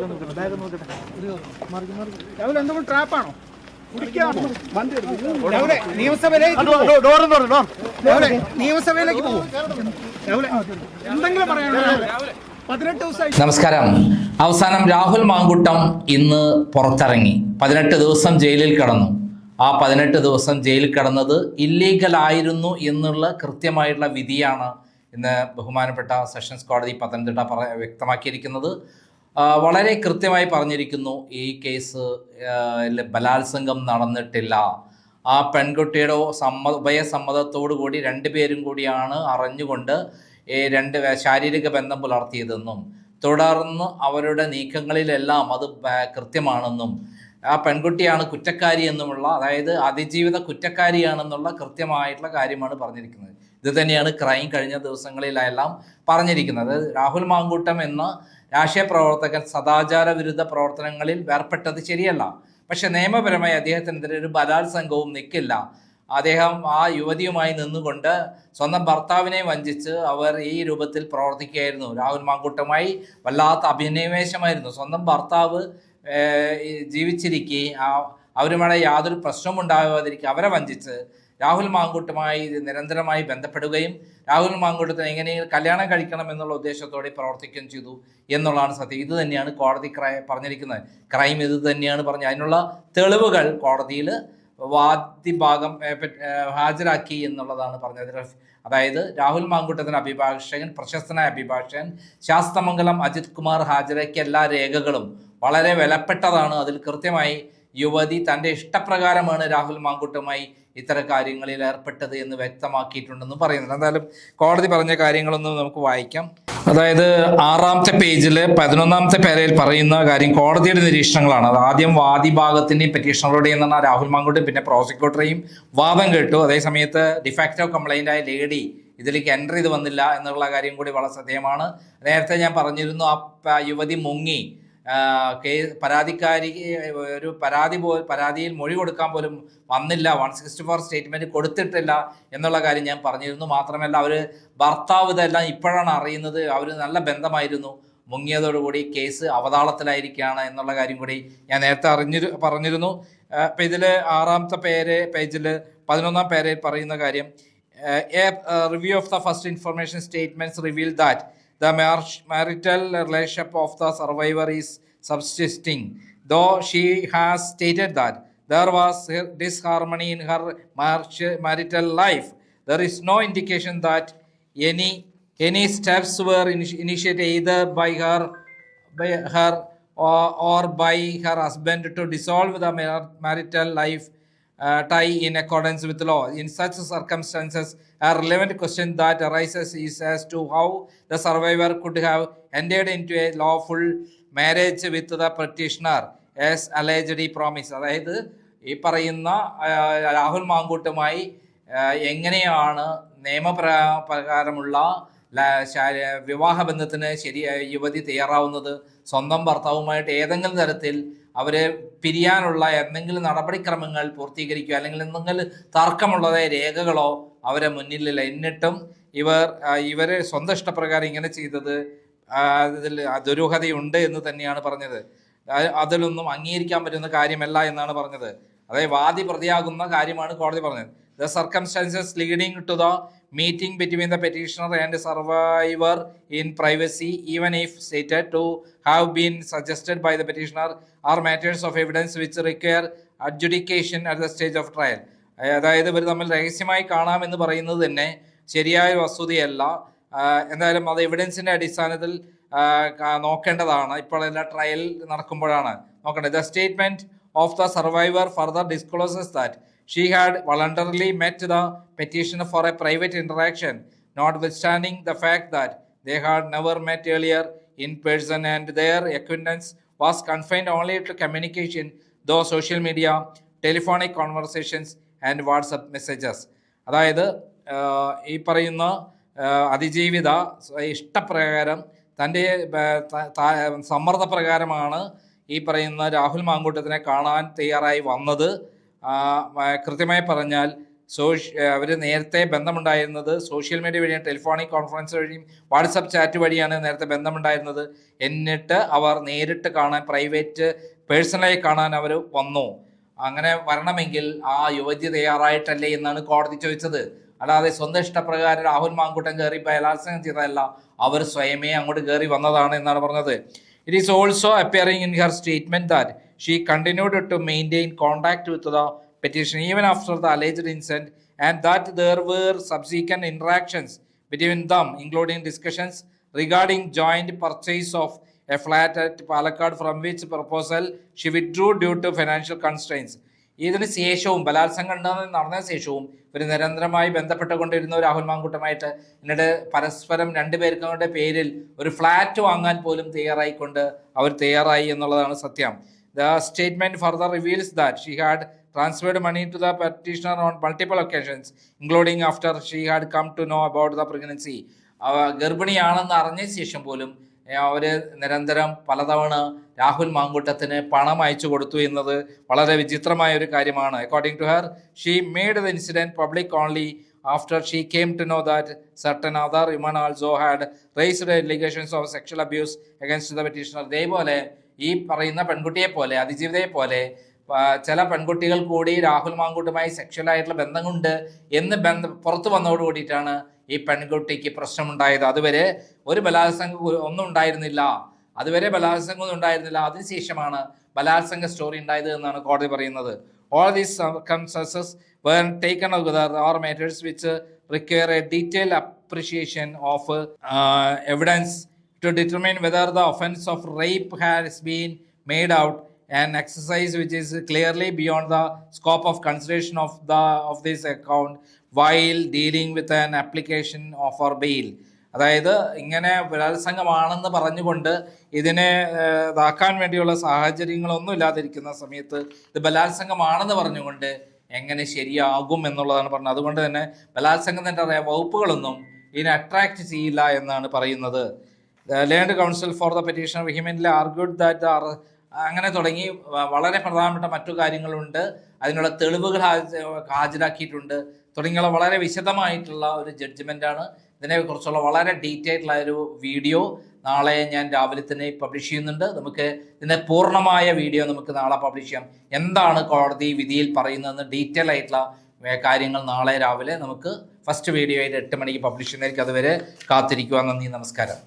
രാഹുൽ എന്തെങ്കിലും ട്രാപ്പാണോ? നിയമസഭയിലേക്ക് പോകും. എന്തെങ്കിലും പറയാനോ? 18 ദിവസമായി. നമസ്കാരം. അവസാനം രാഹുൽ മാങ്കൂട്ടം ഇന്ന് പുറത്തിറങ്ങി. 18 ദിവസം ജയിലിൽ കിടന്നു. ആ 18 ദിവസം ജയിലിൽ കിടന്നത് ഇല്ലീഗൽ ആയിരുന്നു എന്നുള്ള കൃത്യമായിട്ടുള്ള വിധിയാണ് ഇന്ന് ബഹുമാനപ്പെട്ട സെഷൻസ് കോടതി പത്തനംതിട്ട വ്യക്തമാക്കിയിരിക്കുന്നത്. വളരെ കൃത്യമായി പറഞ്ഞിരിക്കുന്നു, ഈ കേസ് ബലാത്സംഗം നടന്നിട്ടില്ല. ആ പെൺകുട്ടിയുടെ ഉഭയസമ്മതത്തോടു കൂടി രണ്ടുപേരും കൂടിയാണ് അറിഞ്ഞുകൊണ്ട് ശാരീരിക ബന്ധം പുലർത്തിയതെന്നും തുടർന്ന് അവരുടെ നീക്കങ്ങളിലെല്ലാം അത് കൃത്യമാണെന്നും ആ പെൺകുട്ടിയാണ് കുറ്റക്കാരി എന്നുമുള്ള, അതായത് അതിജീവിത കുറ്റക്കാരിയാണെന്നുള്ള കൃത്യമായിട്ടുള്ള കാര്യമാണ് പറഞ്ഞിരിക്കുന്നത്. ഇത് തന്നെയാണ് ക്രൈം കഴിഞ്ഞ ദിവസങ്ങളിലെല്ലാം പറഞ്ഞിരിക്കുന്നത്. രാഹുൽ മാങ്കൂട്ടം എന്ന രാഷ്ട്രീയ പ്രവർത്തകൻ സദാചാര വിരുദ്ധ പ്രവർത്തനങ്ങളിൽ ഏർപ്പെട്ടത് ശരിയല്ല. പക്ഷെ നിയമപരമായി അദ്ദേഹത്തിനെതിരെ ഒരു ബലാത്സംഗവും നിൽക്കില്ല. അദ്ദേഹം ആ യുവതിയുമായി നിന്നുകൊണ്ട് സ്വന്തം ഭർത്താവിനെ വഞ്ചിച്ച് അവർ ഈ രൂപത്തിൽ പ്രവർത്തിക്കുകയായിരുന്നു. രാഹുൽ മാങ്കൂട്ടമായി വല്ലാത്ത അഭിനിവേശമായിരുന്നു. സ്വന്തം ഭർത്താവ് ജീവിച്ചിരിക്കെ അവരുമായി യാതൊരു പ്രശ്നവും ഉണ്ടാകാതിരിക്കുക അവരെ വഞ്ചിച്ച് രാഹുൽ മാങ്കൂട്ടമായി നിരന്തരമായി ബന്ധപ്പെടുകയും രാഹുൽ മാങ്കൂട്ടത്തിന് എങ്ങനെയെങ്കിലും കല്യാണം കഴിക്കണം എന്നുള്ള ഉദ്ദേശത്തോടെ പ്രവർത്തിക്കുകയും ചെയ്തു എന്നുള്ളതാണ് സത്യം. ഇത് തന്നെയാണ് കോടതി പറഞ്ഞിരിക്കുന്നത്. ക്രൈം ഇത് തന്നെയാണ് പറഞ്ഞത്. അതിനുള്ള തെളിവുകൾ കോടതിയിൽ വാദിഭാഗം ഹാജരാക്കി എന്നുള്ളതാണ് പറഞ്ഞത്. അതായത് രാഹുൽ മാങ്കൂട്ടത്തിന് അഭിഭാഷകൻ, പ്രശസ്തനായ അഭിഭാഷകൻ ശാസ്തമംഗലം അജിത് കുമാർ ഹാജരാക്കിയ എല്ലാ രേഖകളും വളരെ വിലപ്പെട്ടതാണ്. അതിൽ കൃത്യമായി യുവതി തൻ്റെ ഇഷ്ടപ്രകാരമാണ് രാഹുൽ മാങ്കൂട്ടമായി ഇത്തരം കാര്യങ്ങളിൽ ഏർപ്പെട്ടത് എന്ന് വ്യക്തമാക്കിയിട്ടുണ്ടെന്ന് പറയുന്നുണ്ട്. എന്തായാലും കോടതി പറഞ്ഞ കാര്യങ്ങളൊന്നും നമുക്ക് വായിക്കാം. അതായത് 6ാമത്തെ പേജിൽ 11ാമത്തെ പേരയിൽ പറയുന്ന കാര്യം കോടതിയുടെ നിരീക്ഷണങ്ങളാണ്. അത് ആദ്യം വാദിഭാഗത്തിൻ്റെയും പെറ്റീഷണറുടെയും എന്നാണ് രാഹുൽ മാങ്കൂട്ടം, പിന്നെ പ്രോസിക്യൂട്ടറെയും വാദം കേട്ടു. അതേസമയത്ത് ഡിഫാക്റ്റോ കംപ്ലൈൻ്റ് ആയ ലേഡി ഇതിലേക്ക് എൻ്റർ ചെയ്ത് വന്നില്ല എന്നുള്ള കാര്യം കൂടി വളരെ ശ്രദ്ധേയമാണ്. നേരത്തെ ഞാൻ പറഞ്ഞിരുന്നു, ആ യുവതി മുങ്ങി പരാതിക്കാരി ഒരു പരാതിയിൽ മൊഴി കൊടുക്കാൻ പോലും വന്നില്ല, 164 സ്റ്റേറ്റ്മെൻറ്റ് കൊടുത്തിട്ടില്ല എന്നുള്ള കാര്യം ഞാൻ പറഞ്ഞിരുന്നു. മാത്രമല്ല അവർ ഭർത്താവ് ഇതെല്ലാം ഇപ്പോഴാണ് അറിയുന്നത്. അവർ നല്ല ബന്ധമായിരുന്നു. മുങ്ങിയതോടുകൂടി കേസ് അവതാളത്തിലായിരിക്കുകയാണ് എന്നുള്ള കാര്യം കൂടി ഞാൻ നേരത്തെ പറഞ്ഞിരുന്നു. ഇപ്പം ഇതിൽ 6ാമത്തെ പേജിൽ 11ാം പേരിൽ പറയുന്ന കാര്യം, review of the first information statements reveal that the marital relationship of the survivor is subsisting, though she has stated that there was disharmony in her marital life. There is no indication that any steps were initiated either by her or by her husband to dissolve the marital life tie in accordance with law. In such circumstances, a relevant question that arises is as to how the survivor could have entered into a lawful marriage with the petitioner as alleged promise. അതായത് ഈ പറയുന്ന രാഹുൽ മാങ്കൂട്ടുമായി എങ്ങനെയാണ് നിയമപ്രകാരമുള്ള വിവാഹബന്ധത്തിന് യുവതി തയ്യാറാവുന്നത്? സ്വന്തം ഭർത്താവുമായിട്ട് ഏതെങ്കിലും തരത്തിൽ അവരെ പിരിയാനുള്ള എന്തെങ്കിലും നടപടിക്രമങ്ങൾ പൂർത്തീകരിക്കുക അല്ലെങ്കിൽ എന്തെങ്കിലും തർക്കമുള്ളതായ രേഖകളോ അവരെ മുന്നിലില്ല. എന്നിട്ടും ഇവരെ സ്വന്തം ഇഷ്ടപ്രകാരം ഇങ്ങനെ ചെയ്തത് അതിൽ ദുരൂഹതയുണ്ട് എന്ന് തന്നെയാണ് പറഞ്ഞത്. അതിലൊന്നും അംഗീകരിക്കാൻ പറ്റുന്ന കാര്യമല്ല എന്നാണ് പറഞ്ഞത്. അതായത് വാദി പ്രതിയാകുന്ന കാര്യമാണ് കോടതി പറഞ്ഞത്. The circumstances leading to the meeting between the petitioner and the survivor in privacy, even if stated to have been suggested by the petitioner, are matters of evidence which require adjudication at the stage of trial. അതായത് ഇവർ തമ്മിൽ രഹസ്യമായി കാണാമെന്ന് പറയുന്നത് തന്നെ ശരിയായ വസ്തുതയല്ല. എന്തായാലും അത് എവിഡൻസിന്റെ അടിസ്ഥാനത്തിൽ നോക്കേണ്ടതാണ്. ഇപ്പോൾ എല്ലാ ട്രയൽ നടക്കുമ്പോഴാണ് നോക്കേണ്ടത്. The statement of the survivor further discloses that she had voluntarily met the petitioner for a private interaction, notwithstanding the fact that they had never met earlier in person and their acquaintance was confined only to communication through social media, telephonic conversations and WhatsApp messages. അതായത് ഈ പറയുന്ന അതിജീവിത ഇഷ്ടപ്രകാരം തൻ്റെ സമ്മർദ്ദപ്രകാരമാണ് ഈ പറയുന്ന രാഹുൽ മാങ്കൂട്ടത്തിനെ കാണാൻ തയ്യാറായി വന്നത്. കൃത്യമായി പറഞ്ഞാൽ അവർ നേരത്തെ ബന്ധമുണ്ടായിരുന്നത് സോഷ്യൽ മീഡിയ വഴിയും ടെലിഫോണിക് കോൺഫറൻസ് വഴിയും വാട്സപ്പ് ചാറ്റ് വഴിയാണ് നേരത്തെ ബന്ധമുണ്ടായിരുന്നത്. എന്നിട്ട് അവർ നേരിട്ട് കാണാൻ, പ്രൈവറ്റ് പേഴ്സണലായി കാണാൻ അവർ വന്നു. അങ്ങനെ വരണമെങ്കിൽ ആ യുവതി തയ്യാറായിട്ടല്ലേ എന്നാണ് കോടതി ചോദിച്ചത്. അല്ലാതെ സ്വന്തം ഇഷ്ടപ്രകാരം രാഹുൽ മാങ്കൂട്ടം കയറി ബലാത്സംഗം ചെയ്തതല്ല, അവർ സ്വയമേ അങ്ങോട്ട് കയറി വന്നതാണ് എന്നാണ് പറഞ്ഞത്. It is also appearing in her statement that she continued to maintain contact with the petition even after the alleged incident, and that there were subsequent interactions between them, including discussions regarding joint purchase of a flat at Palakkad, from which proposal she withdrew due to financial constraints. ഇതിന് ശേഷവും, ബലാത്സംഗം നടന്ന ശേഷവും ഇവർ നിരന്തരമായി ബന്ധപ്പെട്ടുകൊണ്ടിരുന്നു രാഹുൽ മാങ്കൂട്ടമായിട്ട്. എന്നിട്ട് പരസ്പരം രണ്ടുപേർക്കും പേരിൽ ഒരു ഫ്ലാറ്റ് വാങ്ങാൻ പോലും തയ്യാറായി എന്നുള്ളതാണ് സത്യം. The statement further reveals that she had transferred money to the petitioner on multiple occasions, including after she had come to know about the pregnancy. ഗർഭിണിയാണെന്ന് അറിഞ്ഞ ശേഷം പോലും അവർ നിരന്തരം പലതവണ രാഹുൽ മാങ്കൂട്ടത്തിന് പണം അയച്ചു കൊടുത്തു എന്നത് വളരെ വിചിത്രമായ ഒരു കാര്യമാണ്. According to her, she made the incident public only after she came to know that certain other women also had raised allegations of sexual abuse against the petitioner. ഇതേപോലെ ഈ പറയുന്ന പെൺകുട്ടിയെ പോലെ, അതിജീവിതയെ പോലെ ചില പെൺകുട്ടികൾ കൂടി രാഹുൽ മാങ്കൂട്ടുമായി സെക്ഷലായിട്ടുള്ള ബന്ധമുണ്ട് എന്ന് പുറത്തു വന്നതോടുകൂടിയിട്ടാണ് ഈ പെൺകുട്ടിക്ക് പ്രശ്നമുണ്ടായത്. അതുവരെ ഒരു ബലാത്സംഗം ഒന്നും ഉണ്ടായിരുന്നില്ല, അതിനുശേഷമാണ് ബലാത്സംഗ സ്റ്റോറി ഉണ്ടായത് എന്നാണ് കോടതി പറയുന്നത്. All these circumstances were taken together are matters which require a detailed appreciation of evidence to determine whether the offense of rape has been made out, an exercise which is clearly beyond the scope of consideration of this account while dealing with an application for bail. അതായത് ഇങ്ങനെ ബലാത്സംഗമാണെന്ന് പറഞ്ഞുകൊണ്ട് ഇതിനെ ഇതാക്കാൻ വേണ്ടിയുള്ള സാഹചര്യങ്ങളൊന്നും ഇല്ലാതിരിക്കുന്ന സമയത്ത് ഇത് ബലാത്സംഗമാണെന്ന് പറഞ്ഞുകൊണ്ട് എങ്ങനെ ശരിയാകും എന്നുള്ളതാണ് പറഞ്ഞത്. അതുകൊണ്ട് തന്നെ ബലാത്സംഗത്തിൻ്റെ വകുപ്പുകളൊന്നും ഇതിനെ അട്രാക്റ്റ് ചെയ്യില്ല എന്നാണ് പറയുന്നത്. Learned counsel for the petitioner vehemently argued that അങ്ങനെ തുടങ്ങി വളരെ പ്രധാനപ്പെട്ട മറ്റു കാര്യങ്ങളുണ്ട്, അതിനുള്ള തെളിവുകൾ ഹാജരാക്കിയിട്ടുണ്ട് തുടങ്ങിയുള്ള വളരെ വിശദമായിട്ടുള്ള ഒരു ജഡ്ജ്മെൻ്റാണ്. ഇതിനെക്കുറിച്ചുള്ള വളരെ ഡീറ്റെയിൽഡ് ആയ ഒരു വീഡിയോ നാളെ ഞാൻ രാവിലെ തന്നെ പബ്ലിഷ് ചെയ്യുന്നുണ്ട്. നമുക്ക് ഇതിൻ്റെ പൂർണ്ണമായ വീഡിയോ നമുക്ക് നാളെ പബ്ലിഷ് ചെയ്യാം. എന്താണ് കോടതി വിധിയിൽ പറയുന്നതെന്ന് ഡീറ്റെയിൽ ആയിട്ടുള്ള കാര്യങ്ങൾ നാളെ രാവിലെ നമുക്ക് ഫസ്റ്റ് വീഡിയോ ആയിട്ട് 8 മണിക്ക് പബ്ലിഷ് ചെയ്യുന്നതായിരിക്കും. അതുവരെ കാത്തിരിക്കുക. നന്ദി, നമസ്കാരം.